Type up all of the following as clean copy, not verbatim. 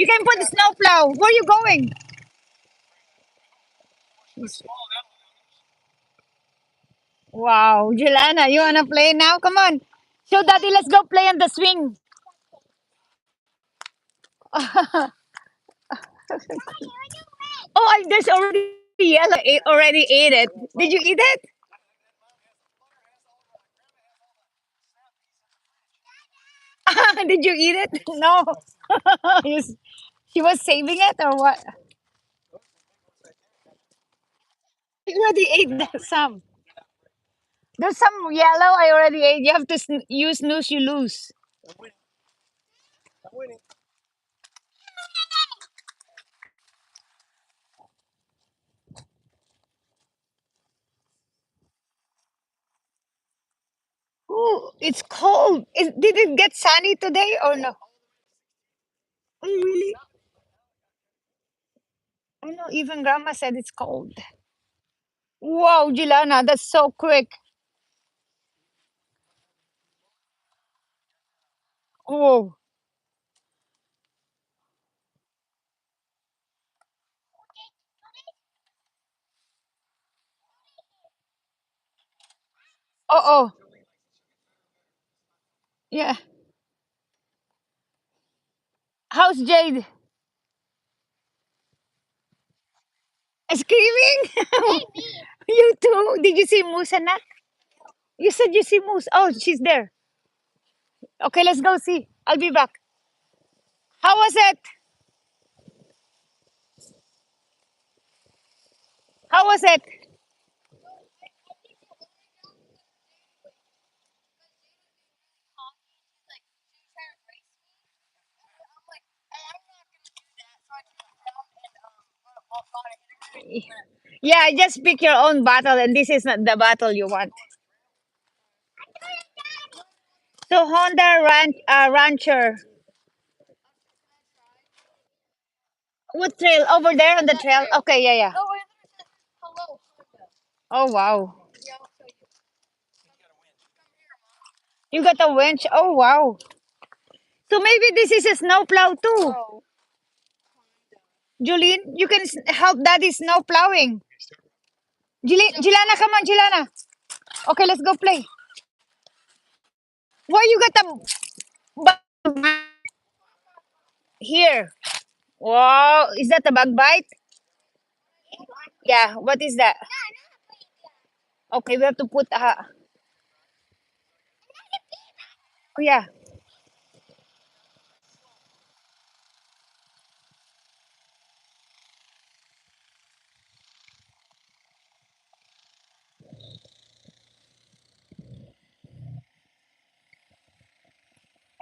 You can put the snowplow. Where are you going? Wow, Juliana, you wanna play now? Come on. So, Daddy, let's go play on the swing. There's already yellow. Already ate it. Did you eat it? Did you eat it? No. You s- she was saving it or what? You already ate some. There's some yellow I already ate. You have to use snooze, you lose. Ooh, it's cold. Did it get sunny today or no? Oh, really? I know, even grandma said it's cold. Wow, Juliana, that's so quick. Oh, oh. Yeah. How's Jade? Screaming? You too? Did you see Moose and Nat? You said you see Moose. Oh, she's there. Okay, let's go see. I'll be back. How was it? How was it? Yeah, just pick your own battle, and this is not the battle you want. So Honda Rancher. What trail? Over there on the trail? Okay, yeah, yeah. Oh, wow. You got a winch? Oh, wow. So maybe this is a snowplow too. Julene, you can help daddy snow plowing. Jilana, come on, Jilana. Okay, let's go play. Why you got a bug here? Wow, is that a bug bite? Yeah, what is that? Okay, we have to put oh yeah.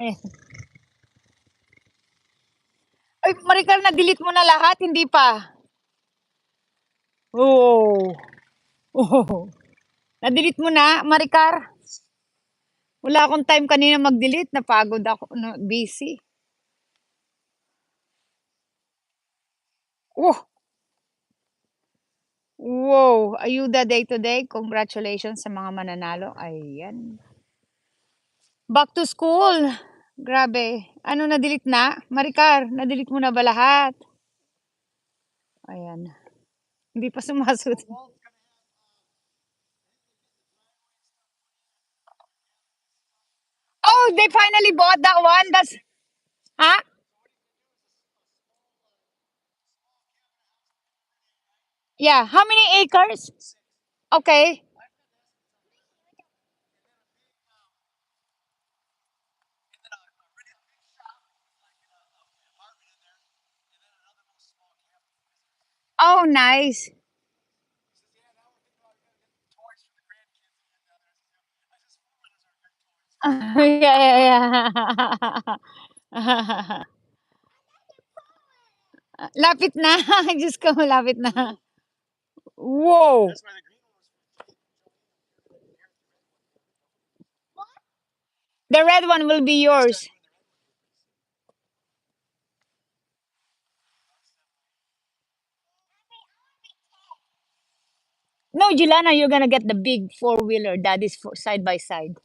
Eh. Ay, Maricar, na-delete mo na lahat, hindi pa. Oh. Oh. Na-delete mo na, Maricar? Wala akong time kanina mag-delete. Napagod ako. No, busy. Oh, wow. Ayuda day to day. Congratulations sa mga mananalo. Ayan. Back to school. Grabe. Ano, na-delete na? Maricar, na-delete mo na ba lahat? Ayan. Hindi pa sumasagot. Oh, they finally bought that one. That's, huh? Yeah. How many acres? Okay. Oh, nice. Yeah, yeah, yeah. Lapit na. Diyos ko, malapit na. Wow. The red one will be yours. No, Juliana, you're gonna get the big four-wheeler. That is for side by side.